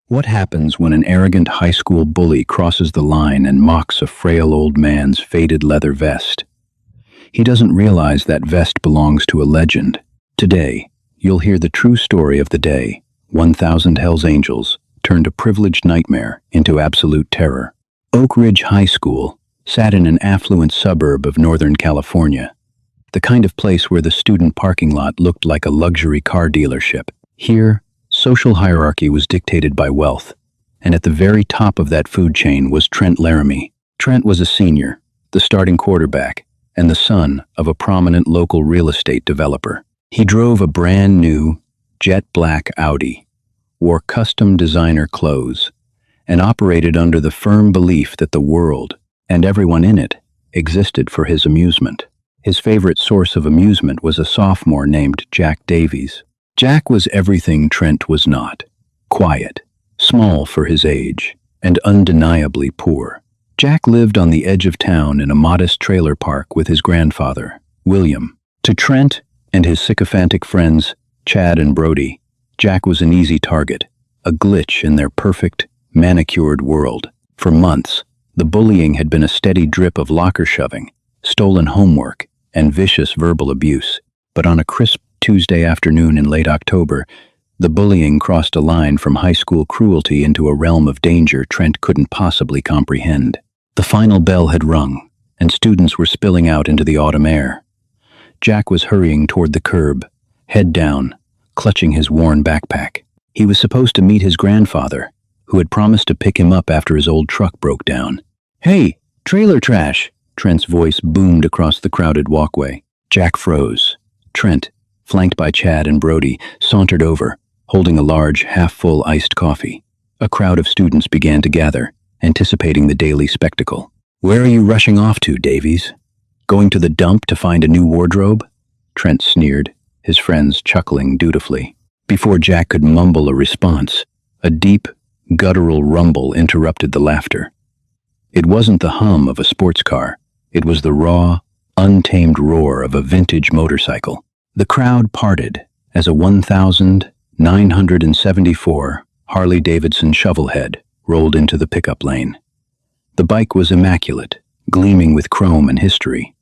What happens when an arrogant high school bully crosses the line and mocks a frail old man's faded leather vest? He doesn't realize that vest belongs to a legend. Today, you'll hear the true story of the day 1,000 Hells Angels turned a privileged nightmare into absolute terror. Oak Ridge High School sat in an affluent suburb of Northern California, the kind of place where the student parking lot looked like a luxury car dealership. Here, social hierarchy was dictated by wealth, and at the very top of that food chain was Trent Laramie. Trent was a senior, the starting quarterback, and the son of a prominent local real estate developer. He drove a brand new, jet black Audi, wore custom designer clothes, and operated under the firm belief that the world, and everyone in it, existed for his amusement. His favorite source of amusement was a sophomore named Jack Davies. Jack was everything Trent was not: quiet, small for his age, and undeniably poor. Jack lived on the edge of town in a modest trailer park with his grandfather, William. To Trent and his sycophantic friends, Chad and Brody, Jack was an easy target, a glitch in their perfect, manicured world. For months, the bullying had been a steady drip of locker shoving, stolen homework, and vicious verbal abuse. But on a crisp Tuesday afternoon in late October, the bullying crossed a line from high school cruelty into a realm of danger Trent couldn't possibly comprehend. The final bell had rung, and students were spilling out into the autumn air. Jack was hurrying toward the curb, head down, clutching his worn backpack. He was supposed to meet his grandfather, who had promised to pick him up after his old truck broke down. "Hey, trailer trash!" Trent's voice boomed across the crowded walkway. Jack froze. Trent, flanked by Chad and Brody, sauntered over, holding a large, half-full iced coffee. A crowd of students began to gather, anticipating the daily spectacle. "Where are you rushing off to, Davies? Going to the dump to find a new wardrobe?" Trent sneered, his friends chuckling dutifully. Before Jack could mumble a response, a deep, guttural rumble interrupted the laughter. It wasn't the hum of a sports car. It was the raw, untamed roar of a vintage motorcycle. The crowd parted as a 1974 Harley-Davidson shovelhead rolled into the pickup lane. The bike was immaculate, gleaming with chrome and history,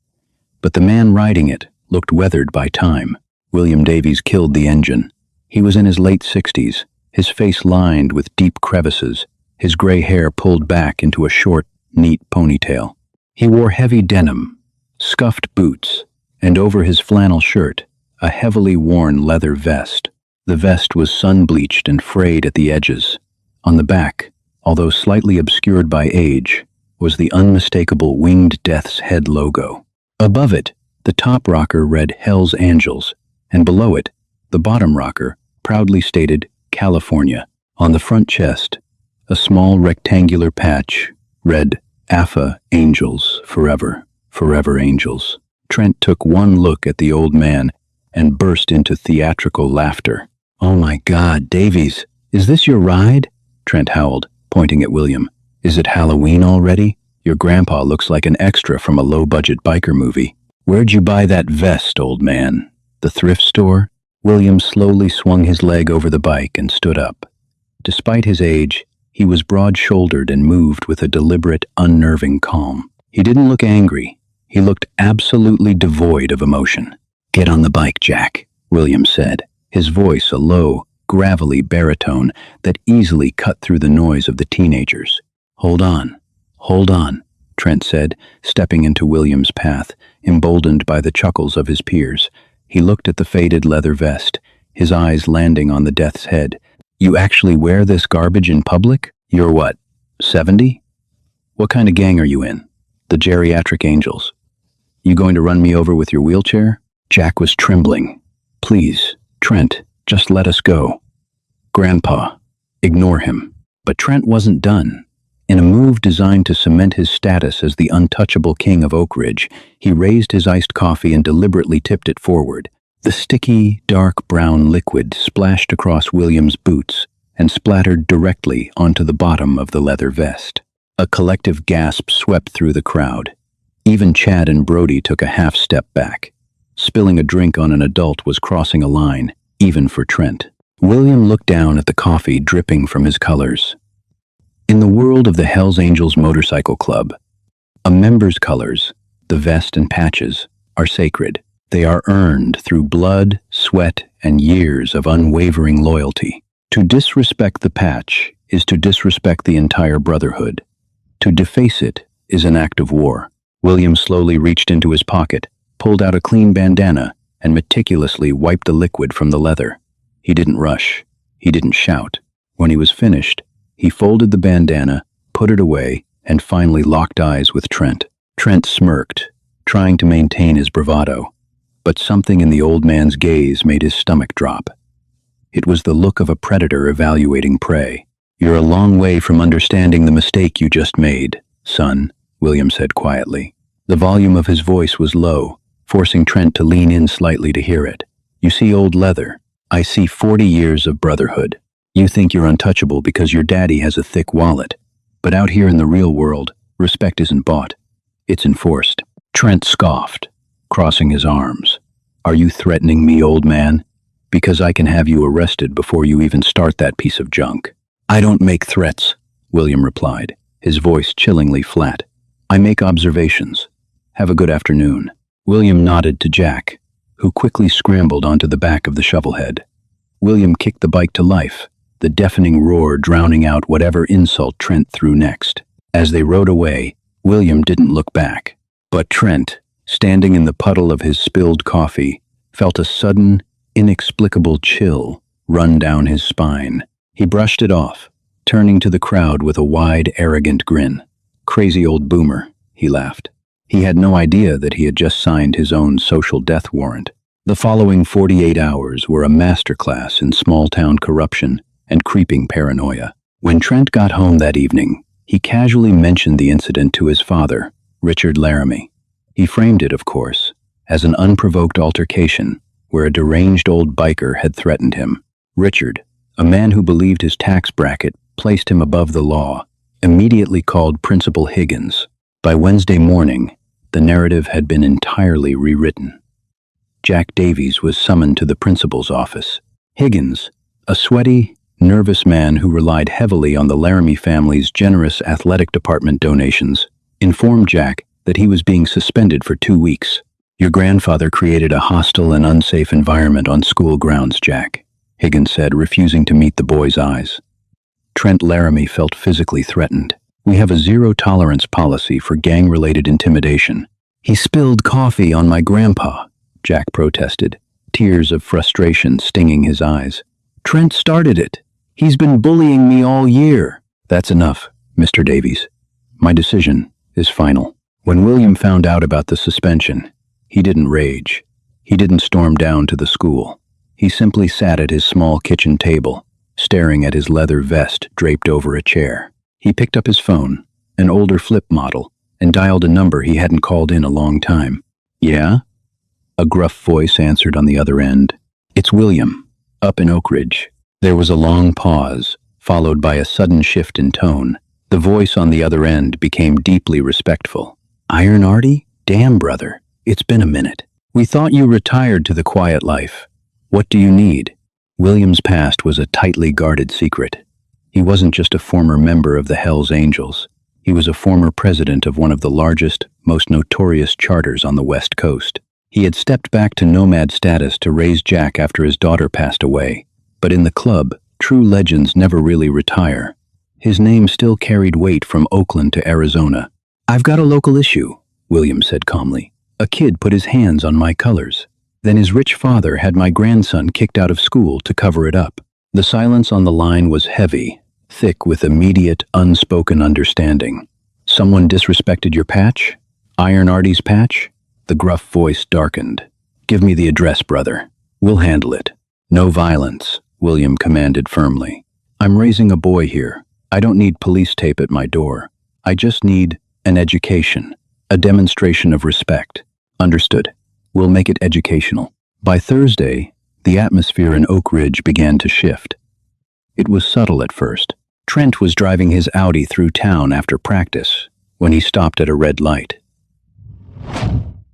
but the man riding it looked weathered by time. William Davies killed the engine. He was in his late 60s, his face lined with deep crevices, his gray hair pulled back into a short, neat ponytail. He wore heavy denim, scuffed boots, and over his flannel shirt, a heavily worn leather vest. The vest was sun-bleached and frayed at the edges. On the back, although slightly obscured by age, was the unmistakable Winged Death's head logo. Above it, the top rocker read Hells Angels, and below it, the bottom rocker proudly stated California. On the front chest, a small rectangular patch read AFA Angels Forever, Forever Angels. Trent took one look at the old man and burst into theatrical laughter. "Oh my God, Davies, is this your ride?" Trent howled, pointing at William. "Is it Halloween already? Your grandpa looks like an extra from a low-budget biker movie." "Where'd you buy that vest, old man? The thrift store?" William slowly swung his leg over the bike and stood up. Despite his age, he was broad-shouldered and moved with a deliberate, unnerving calm. He didn't look angry. He looked absolutely devoid of emotion. "Get on the bike, Jack," William said, his voice a low, gravelly baritone that easily cut through the noise of the teenagers. Hold on," Trent said, stepping into William's path, emboldened by the chuckles of his peers. He looked at the faded leather vest, his eyes landing on the Death's head. "You actually wear this garbage in public? You're what, 70? What kind of gang are you in? The Geriatric Angels? You going to run me over with your wheelchair?" Jack was trembling. "Please, Trent, just let us go." "Grandpa, ignore him." But Trent wasn't done. In a move designed to cement his status as the untouchable king of Oak Ridge, he raised his iced coffee and deliberately tipped it forward. The sticky, dark brown liquid splashed across William's boots and splattered directly onto the bottom of the leather vest. A collective gasp swept through the crowd. Even Chad and Brody took a half step back. Spilling a drink on an adult was crossing a line, even for Trent. William looked down at the coffee dripping from his colors. In the world of the Hells Angels Motorcycle Club, a member's colors, the vest and patches, are sacred. They are earned through blood, sweat, and years of unwavering loyalty. To disrespect the patch is to disrespect the entire brotherhood. To deface it is an act of war. William slowly reached into his pocket, pulled out a clean bandana, and meticulously wiped the liquid from the leather. He didn't rush. He didn't shout. When he was finished, he folded the bandana, put it away, and finally locked eyes with Trent. Trent smirked, trying to maintain his bravado, but something in the old man's gaze made his stomach drop. It was the look of a predator evaluating prey. "You're a long way from understanding the mistake you just made, son," William said quietly. The volume of his voice was low, forcing Trent to lean in slightly to hear it. "You see old leather. I see 40 years of brotherhood. You think you're untouchable because your daddy has a thick wallet. But out here in the real world, respect isn't bought. It's enforced." Trent scoffed, crossing his arms. "Are you threatening me, old man? Because I can have you arrested before you even start that piece of junk." "I don't make threats," William replied, his voice chillingly flat. "I make observations. Have a good afternoon." William nodded to Jack, who quickly scrambled onto the back of the shovelhead. William kicked the bike to life, the deafening roar drowning out whatever insult Trent threw next. As they rode away, William didn't look back. But Trent, standing in the puddle of his spilled coffee, felt a sudden, inexplicable chill run down his spine. He brushed it off, turning to the crowd with a wide, arrogant grin. "Crazy old boomer," he laughed. He had no idea that he had just signed his own social death warrant. The following 48 hours were a masterclass in small-town corruption and creeping paranoia. When Trent got home that evening, he casually mentioned the incident to his father, Richard Laramie. He framed it, of course, as an unprovoked altercation where a deranged old biker had threatened him. Richard, a man who believed his tax bracket placed him above the law, immediately called Principal Higgins. By Wednesday morning, the narrative had been entirely rewritten. Jack Davies was summoned to the principal's office. Higgins, a sweaty, nervous man who relied heavily on the Laramie family's generous athletic department donations, informed Jack that he was being suspended for 2 weeks. "Your grandfather created a hostile and unsafe environment on school grounds, Jack," Higgins said, refusing to meet the boy's eyes. Trent Laramie felt physically threatened. "We have a zero-tolerance policy for gang-related intimidation." "He spilled coffee on my grandpa," Jack protested, tears of frustration stinging his eyes. "Trent started it. He's been bullying me all year." "That's enough, Mr. Davies. My decision is final." When William found out about the suspension, he didn't rage. He didn't storm down to the school. He simply sat at his small kitchen table, staring at his leather vest draped over a chair. He picked up his phone, an older flip model, and dialed a number he hadn't called in a long time. "Yeah?" A gruff voice answered on the other end. "It's William, up in Oak Ridge." There was a long pause, followed by a sudden shift in tone. The voice on the other end became deeply respectful. "Iron Artie? Damn, brother, it's been a minute. We thought you retired to the quiet life. What do you need?" William's past was a tightly guarded secret. He wasn't just a former member of the Hells Angels. He was a former president of one of the largest, most notorious charters on the West Coast. He had stepped back to nomad status to raise Jack after his daughter passed away. But in the club, true legends never really retire. His name still carried weight from Oakland to Arizona. "I've got a local issue," William said calmly. "A kid put his hands on my colors. Then his rich father had my grandson kicked out of school to cover it up." The silence on the line was heavy, thick with immediate, unspoken understanding. "Someone disrespected your patch? Iron Artie's patch?" The gruff voice darkened. "Give me the address, brother. We'll handle it." "No violence," William commanded firmly. "I'm raising a boy here. I don't need police tape at my door. I just need an education, a demonstration of respect." "Understood. We'll make it educational." By Thursday, the atmosphere in Oak Ridge began to shift. It was subtle at first. Trent was driving his Audi through town after practice when he stopped at a red light.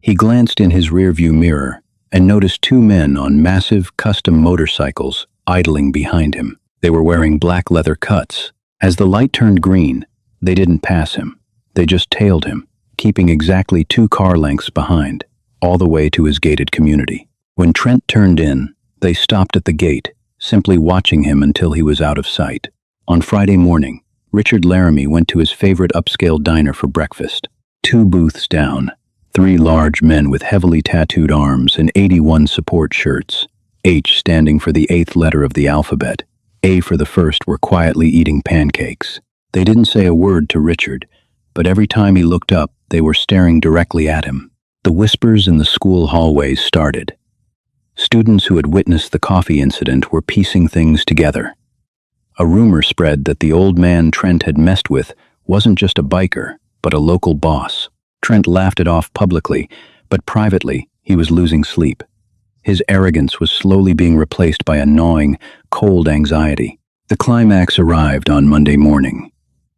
He glanced in his rearview mirror and noticed 2 men on massive, custom motorcycles idling behind him. They were wearing black leather cuts. As the light turned green, they didn't pass him. They just tailed him, keeping exactly 2 car lengths behind, all the way to his gated community. When Trent turned in, they stopped at the gate, simply watching him until he was out of sight. On Friday morning, Richard Laramie went to his favorite upscale diner for breakfast. 2 booths down, 3 large men with heavily tattooed arms and 81 support shirts, H standing for the 8th letter of the alphabet. A for the first were quietly eating pancakes. They didn't say a word to Richard, but every time he looked up, they were staring directly at him. The whispers in the school hallways started. Students who had witnessed the coffee incident were piecing things together. A rumor spread that the old man Trent had messed with wasn't just a biker, but a local boss. Trent laughed it off publicly, but privately, he was losing sleep. His arrogance was slowly being replaced by a gnawing, cold anxiety. The climax arrived on Monday morning.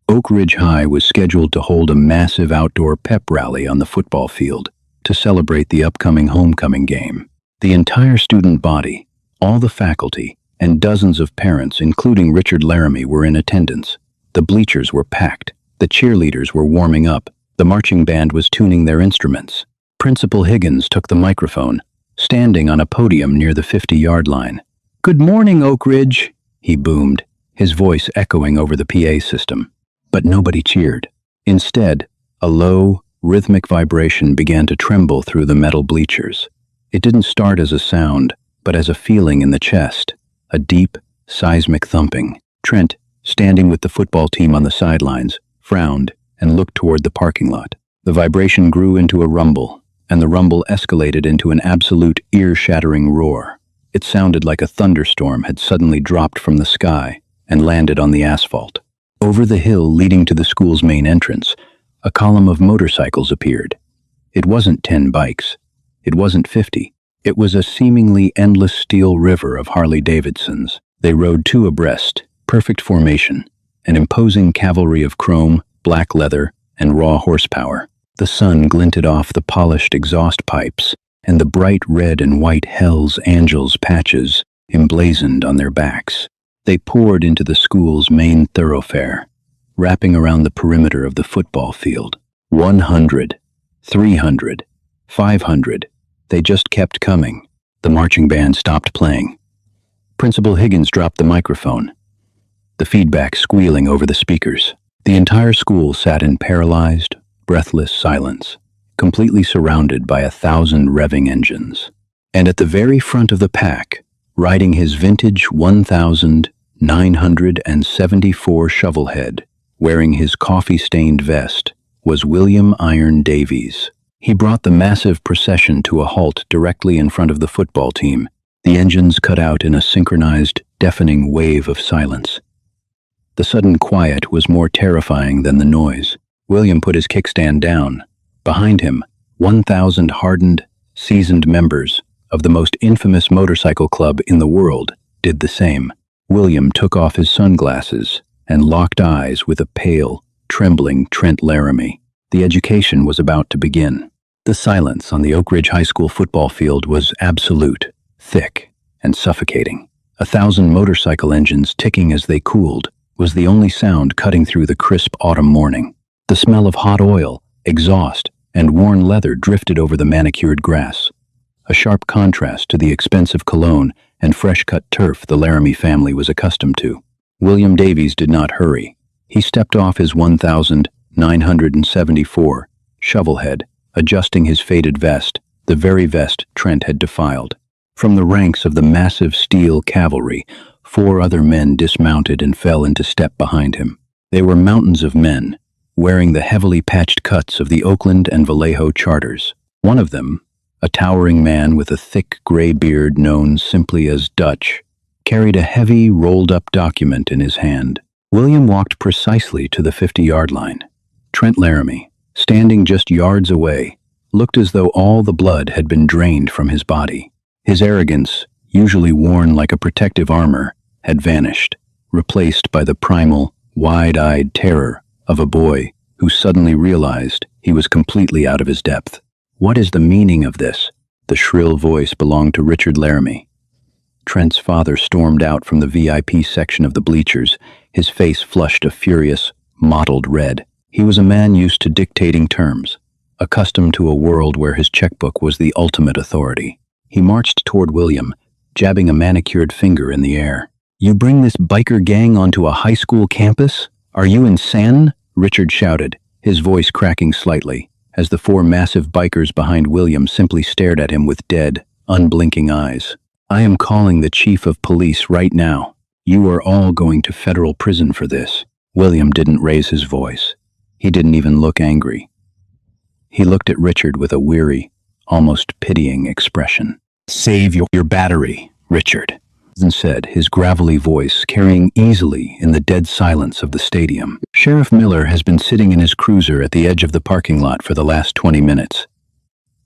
Oak Ridge High was scheduled to hold a massive outdoor pep rally on the football field to celebrate the upcoming homecoming game. The entire student body, all the faculty, and dozens of parents, including Richard Laramie, were in attendance. The bleachers were packed. The cheerleaders were warming up. The marching band was tuning their instruments. Principal Higgins took the microphone, standing on a podium near the 50-yard line. "Good morning, Oak Ridge," he boomed, his voice echoing over the PA system. But nobody cheered. Instead, a low, rhythmic vibration began to tremble through the metal bleachers. It didn't start as a sound, but as a feeling in the chest, a deep, seismic thumping. Trent, standing with the football team on the sidelines, frowned and looked toward the parking lot. The vibration grew into a rumble, and the rumble escalated into an absolute ear-shattering roar. It sounded like a thunderstorm had suddenly dropped from the sky and landed on the asphalt. Over the hill leading to the school's main entrance, a column of motorcycles appeared. It wasn't 10 bikes. It wasn't 50. It was a seemingly endless steel river of Harley-Davidsons. They rode 2 abreast, perfect formation, an imposing cavalry of chrome, black leather, and raw horsepower. The sun glinted off the polished exhaust pipes, and the bright red and white Hell's Angels patches emblazoned on their backs. They poured into the school's main thoroughfare, wrapping around the perimeter of the football field. 100, 300, 500. They just kept coming. The marching band stopped playing. Principal Higgins dropped the microphone, the feedback squealing over the speakers. The entire school sat in paralyzed, breathless silence, completely surrounded by 1,000 revving engines. And at the very front of the pack, riding his vintage 1974 shovelhead, wearing his coffee-stained vest, was William Iron Davies. He brought the massive procession to a halt directly in front of the football team. The engines cut out in a synchronized, deafening wave of silence. The sudden quiet was more terrifying than the noise. William put his kickstand down. Behind him, 1,000 hardened, seasoned members of the most infamous motorcycle club in the world did the same. William took off his sunglasses and locked eyes with a pale, trembling Trent Laramie. The education was about to begin. The silence on the Oak Ridge High School football field was absolute, thick, and suffocating. 1,000 motorcycle engines ticking as they cooled was the only sound cutting through the crisp autumn morning. The smell of hot oil, exhaust, and worn leather drifted over the manicured grass, a sharp contrast to the expensive cologne and fresh-cut turf the Laramie family was accustomed to. William Davies did not hurry. He stepped off his 1974 shovelhead, adjusting his faded vest, the very vest Trent had defiled. From the ranks of the massive steel cavalry, 4 other men dismounted and fell into step behind him. They were mountains of men, wearing the heavily patched cuts of the Oakland and Vallejo charters. One of them, a towering man with a thick gray beard known simply as Dutch, carried a heavy, rolled-up document in his hand. William walked precisely to the 50-yard line. Trent Laramie, standing just yards away, looked as though all the blood had been drained from his body. His arrogance, usually worn like a protective armor, had vanished, replaced by the primal, wide-eyed terror of a boy who suddenly realized he was completely out of his depth. "What is the meaning of this?" The shrill voice belonged to Richard Laramie. Trent's father stormed out from the VIP section of the bleachers, his face flushed a furious, mottled red. He was a man used to dictating terms, accustomed to a world where his checkbook was the ultimate authority. He marched toward William, jabbing a manicured finger in the air. "You bring this biker gang onto a high school campus? Are you insane?" Richard shouted, his voice cracking slightly, as the four massive bikers behind William simply stared at him with dead, unblinking eyes. "I am calling the chief of police right now. You are all going to federal prison for this." William didn't raise his voice. He didn't even look angry. He looked at Richard with a weary, almost pitying expression. "Save your battery, Richard," said, his gravelly voice carrying easily in the dead silence of the stadium. "Sheriff Miller has been sitting in his cruiser at the edge of the parking lot for the last 20 minutes.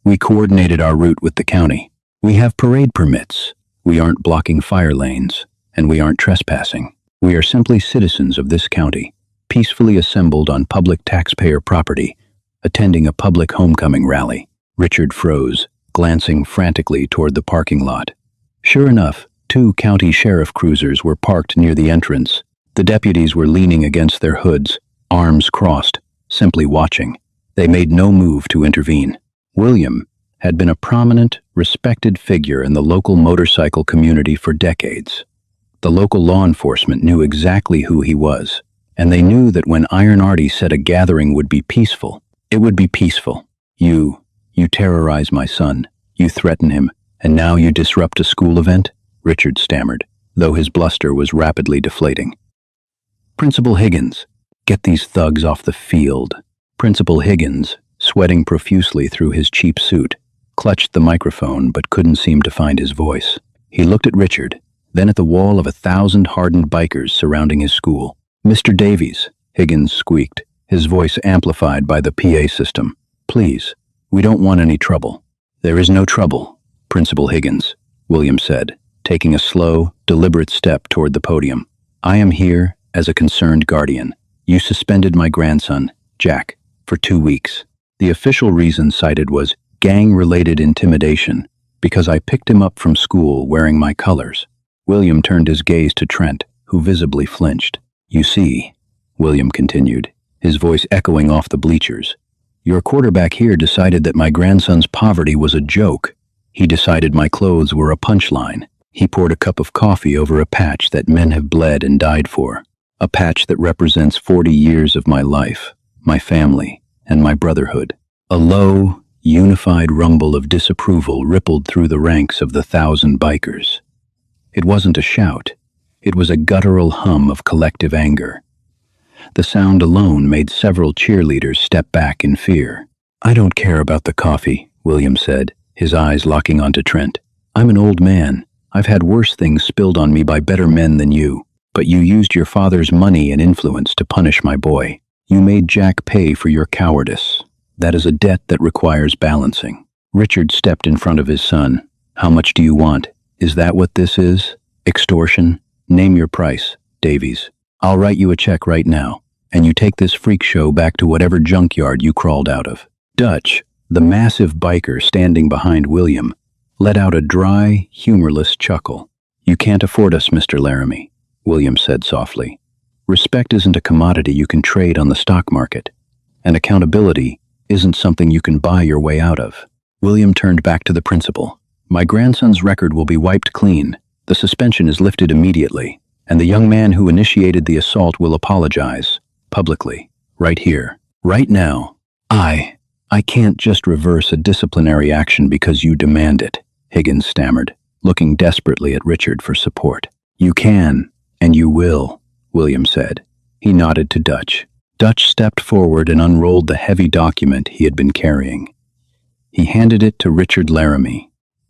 We coordinated our route with the county. We have parade permits. We aren't blocking fire lanes, and we aren't trespassing. We are simply citizens of this county, peacefully assembled on public taxpayer property, attending a public homecoming rally." Richard froze, glancing frantically toward the parking lot. Sure enough, 2 county sheriff cruisers were parked near the entrance. The deputies were leaning against their hoods, arms crossed, simply watching. They made no move to intervene. William had been a prominent, respected figure in the local motorcycle community for decades. The local law enforcement knew exactly who he was, and they knew that when Iron Artie said a gathering would be peaceful, it would be peaceful. You terrorize my son, you threaten him, and now you disrupt a school event?" Richard stammered, though his bluster was rapidly deflating. "Principal Higgins, get these thugs off the field." Principal Higgins, sweating profusely through his cheap suit, clutched the microphone but couldn't seem to find his voice. He looked at Richard, then at the wall of 1,000 hardened bikers surrounding his school. "Mr. Davies," Higgins squeaked, his voice amplified by the PA system. "Please, we don't want any trouble." "There is no trouble, Principal Higgins," William said, taking a slow, deliberate step toward the podium. "I am here as a concerned guardian. You suspended my grandson, Jack, for 2 weeks. The official reason cited was gang-related intimidation, because I picked him up from school wearing my colors." William turned his gaze to Trent, who visibly flinched. "You see," William continued, his voice echoing off the bleachers, "your quarterback here decided that my grandson's poverty was a joke. He decided my clothes were a punchline. He poured a cup of coffee over a patch that men have bled and died for, a patch that represents 40 years of my life, my family, and my brotherhood." A low, unified rumble of disapproval rippled through the ranks of the 1,000 bikers. It wasn't a shout. It was a guttural hum of collective anger. The sound alone made several cheerleaders step back in fear. "I don't care about the coffee," William said, his eyes locking onto Trent. "I'm an old man. I've had worse things spilled on me by better men than you. But you used your father's money and influence to punish my boy. You made Jack pay for your cowardice. That is a debt that requires balancing." Richard stepped in front of his son. "How much do you want? Is that what this is? Extortion? Name your price, Davies. I'll write you a check right now, and you take this freak show back to whatever junkyard you crawled out of." Dutch, the massive biker standing behind William, let out a dry, humorless chuckle. "You can't afford us, Mr. Laramie," William said softly. "Respect isn't a commodity you can trade on the stock market, and accountability isn't something you can buy your way out of." William turned back to the principal. "My grandson's record will be wiped clean. The suspension is lifted immediately, and the young man who initiated the assault will apologize, publicly, right here, right now. I can't just reverse a disciplinary action because you demand it," Higgins stammered, looking desperately at Richard for support. "You can, and you will," William said. He nodded to Dutch. Dutch stepped forward and unrolled the heavy document he had been carrying. He handed it to Richard Laramie.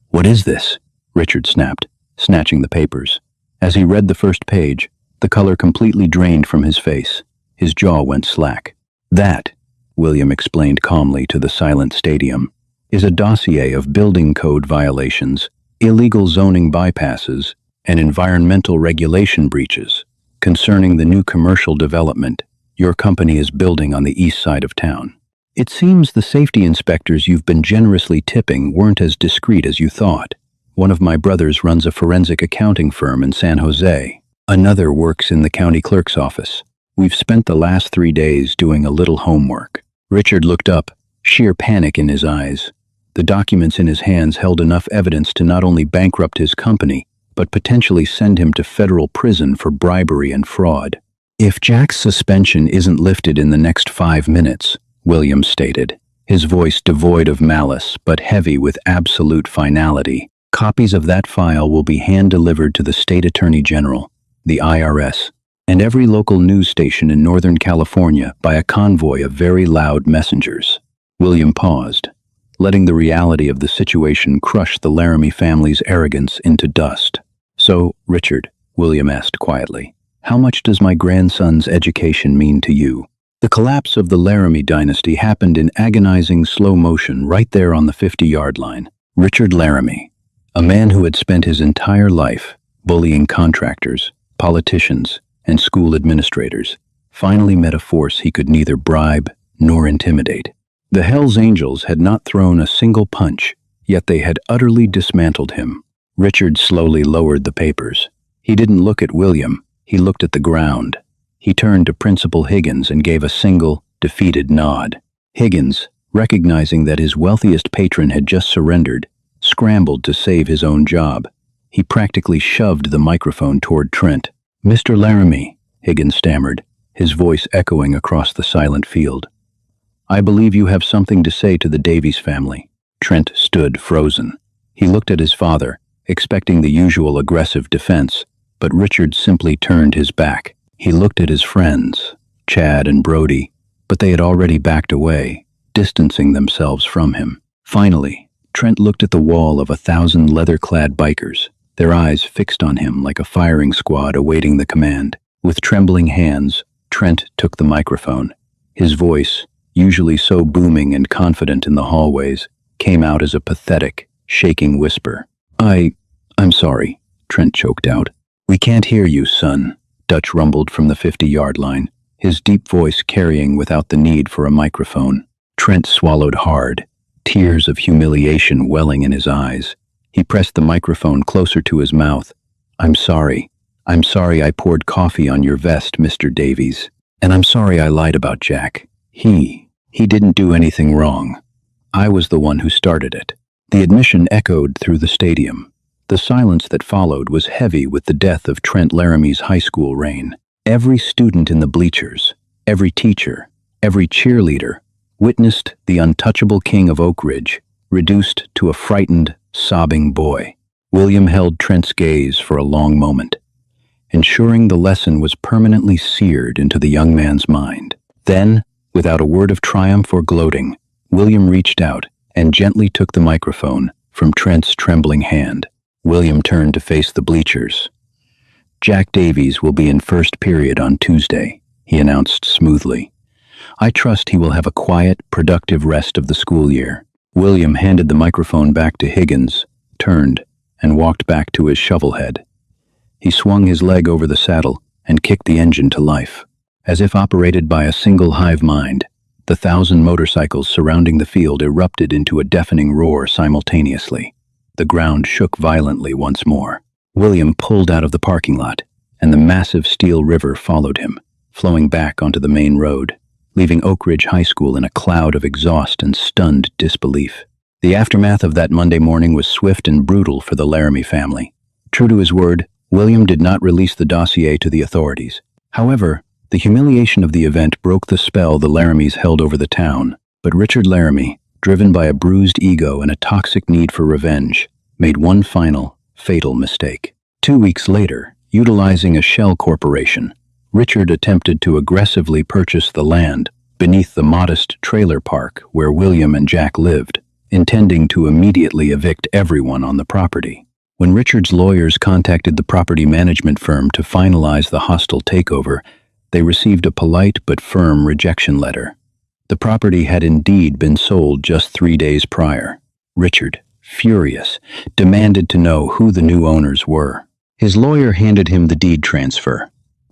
"What is this?" Richard snapped, snatching the papers. As he read the first page, the color completely drained from his face. His jaw went slack. "That," William explained calmly to the silent stadium, "is a dossier of building code violations, illegal zoning bypasses, and environmental regulation breaches concerning the new commercial development your company is building on the east side of town. It seems the safety inspectors you've been generously tipping weren't as discreet as you thought." One of my brothers runs a forensic accounting firm in San Jose. Another works in the county clerk's office. We've spent the last 3 days doing a little homework." Richard looked up, sheer panic in his eyes. The documents in his hands held enough evidence to not only bankrupt his company, but potentially send him to federal prison for bribery and fraud. "If Jack's suspension isn't lifted in the next 5 minutes," Williams stated, his voice devoid of malice but heavy with absolute finality, "copies of that file will be hand-delivered to the state attorney general, the IRS, and every local news station in Northern California by a convoy of very loud messengers." William paused, letting the reality of the situation crush the Laramie family's arrogance into dust. "So, Richard," William asked quietly, "how much does my grandson's education mean to you?" The collapse of the Laramie dynasty happened in agonizing slow motion right there on the 50-yard line. Richard Laramie, a man who had spent his entire life bullying contractors, politicians, and school administrators, finally met a force he could neither bribe nor intimidate. The Hells Angels had not thrown a single punch, yet they had utterly dismantled him. Richard slowly lowered the papers. He didn't look at William, he looked at the ground. He turned to Principal Higgins and gave a single, defeated nod. Higgins, recognizing that his wealthiest patron had just surrendered, scrambled to save his own job. He practically shoved the microphone toward Trent. "Mr. Laramie," Higgins stammered, his voice echoing across the silent field. "I believe you have something to say to the Davies family." Trent stood frozen. He looked at his father, expecting the usual aggressive defense, but Richard simply turned his back. He looked at his friends, Chad and Brody, but they had already backed away, distancing themselves from him. Finally, Trent looked at the wall of 1,000 leather-clad bikers, their eyes fixed on him like a firing squad awaiting the command. With trembling hands, Trent took the microphone. His voice, usually so booming and confident in the hallways, came out as a pathetic, shaking whisper. I'm sorry," Trent choked out. "We can't hear you, son," Dutch rumbled from the 50-yard line, his deep voice carrying without the need for a microphone. Trent swallowed hard, tears of humiliation welling in his eyes. He pressed the microphone closer to his mouth. I'm sorry I poured coffee on your vest, Mr. Davies. And I'm sorry I lied about Jack. He didn't do anything wrong. I was the one who started it." The admission echoed through the stadium. The silence that followed was heavy with the death of Trent Laramie's high school reign. Every student in the bleachers, every teacher, every cheerleader witnessed the untouchable king of Oak Ridge reduced to a frightened, sobbing boy. William held Trent's gaze for a long moment, ensuring the lesson was permanently seared into the young man's mind. Then, without a word of triumph or gloating, William reached out and gently took the microphone from Trent's trembling hand. William turned to face the bleachers. "Jack Davies will be in first period on Tuesday," he announced smoothly. "I trust he will have a quiet, productive rest of the school year." William handed the microphone back to Higgins, turned, and walked back to his shovelhead. He swung his leg over the saddle and kicked the engine to life. As if operated by a single hive mind, the 1,000 motorcycles surrounding the field erupted into a deafening roar simultaneously. The ground shook violently once more. William pulled out of the parking lot, and the massive Steel River followed him, flowing back onto the main road, leaving Oak Ridge High School in a cloud of exhaust and stunned disbelief. The aftermath of that Monday morning was swift and brutal for the Laramie family. True to his word, William did not release the dossier to the authorities. However, the humiliation of the event broke the spell the Laramies held over the town. But Richard Laramie, driven by a bruised ego and a toxic need for revenge, made one final, fatal mistake. 2 weeks later, utilizing a shell corporation, Richard attempted to aggressively purchase the land beneath the modest trailer park where William and Jack lived, intending to immediately evict everyone on the property. When Richard's lawyers contacted the property management firm to finalize the hostile takeover, they received a polite but firm rejection letter. The property had indeed been sold just 3 days prior. Richard, furious, demanded to know who the new owners were. His lawyer handed him the deed transfer.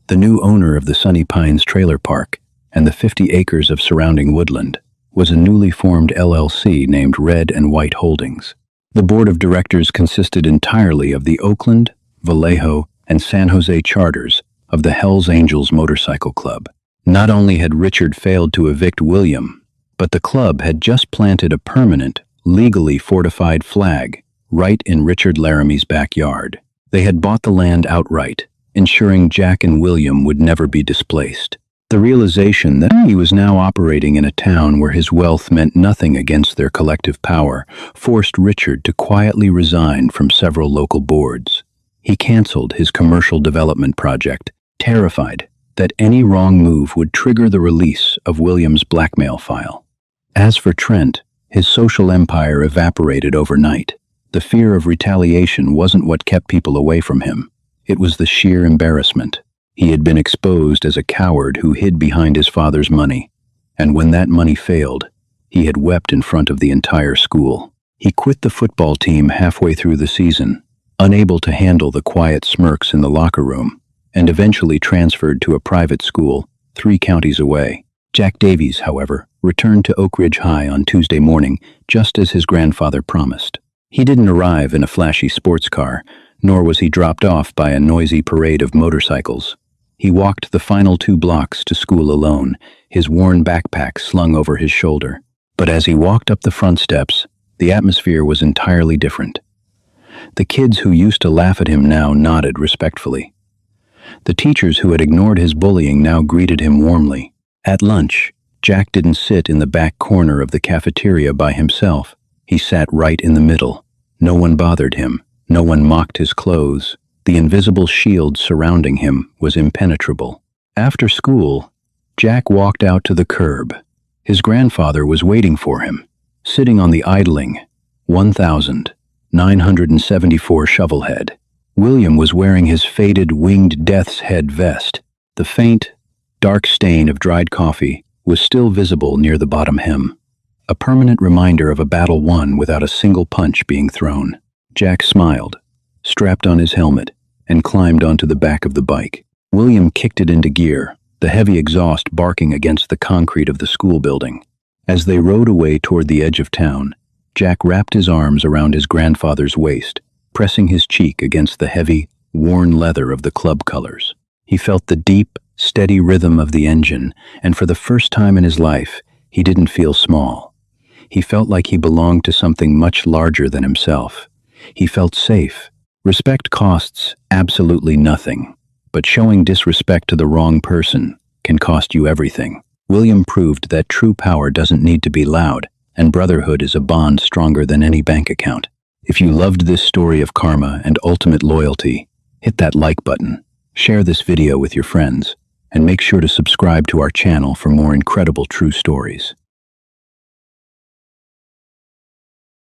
The new owner of the Sunny Pines trailer park and the 50 acres of surrounding woodland was a newly formed LLC named Red and White Holdings. The board of directors consisted entirely of the Oakland, Vallejo, and San Jose charters of the Hells Angels Motorcycle Club. Not only had Richard failed to evict William, but the club had just planted a permanent, legally fortified flag right in Richard Laramie's backyard. They had bought the land outright, ensuring Jack and William would never be displaced. The realization that he was now operating in a town where his wealth meant nothing against their collective power forced Richard to quietly resign from several local boards. He canceled his commercial development project, terrified that any wrong move would trigger the release of William's blackmail file. As for Trent, his social empire evaporated overnight. The fear of retaliation wasn't what kept people away from him. It was the sheer embarrassment. He had been exposed as a coward who hid behind his father's money, and when that money failed, he had wept in front of the entire school. He quit the football team halfway through the season, unable to handle the quiet smirks in the locker room, and eventually transferred to a private school 3 counties away. Jack Davies, however, returned to Oak Ridge High on Tuesday morning, just as his grandfather promised. He didn't arrive in a flashy sports car, nor was he dropped off by a noisy parade of motorcycles. He walked the final 2 blocks to school alone, his worn backpack slung over his shoulder. But as he walked up the front steps, the atmosphere was entirely different. The kids who used to laugh at him now nodded respectfully. The teachers who had ignored his bullying now greeted him warmly. At lunch, Jack didn't sit in the back corner of the cafeteria by himself. He sat right in the middle. No one bothered him. No one mocked his clothes. The invisible shield surrounding him was impenetrable. After school, Jack walked out to the curb. His grandfather was waiting for him, sitting on the idling 1,974 shovelhead. William was wearing his faded winged death's head vest. The faint, dark stain of dried coffee was still visible near the bottom hem, a permanent reminder of a battle won without a single punch being thrown. Jack smiled, strapped on his helmet, and climbed onto the back of the bike. William kicked it into gear, the heavy exhaust barking against the concrete of the school building. As they rode away toward the edge of town, Jack wrapped his arms around his grandfather's waist, pressing his cheek against the heavy, worn leather of the club colors. He felt the deep, steady rhythm of the engine, and for the first time in his life, he didn't feel small. He felt like he belonged to something much larger than himself. He felt safe. Respect costs absolutely nothing, but showing disrespect to the wrong person can cost you everything. William proved that true power doesn't need to be loud, and brotherhood is a bond stronger than any bank account. If you loved this story of karma and ultimate loyalty, hit that like button, share this video with your friends, and make sure to subscribe to our channel for more incredible true stories.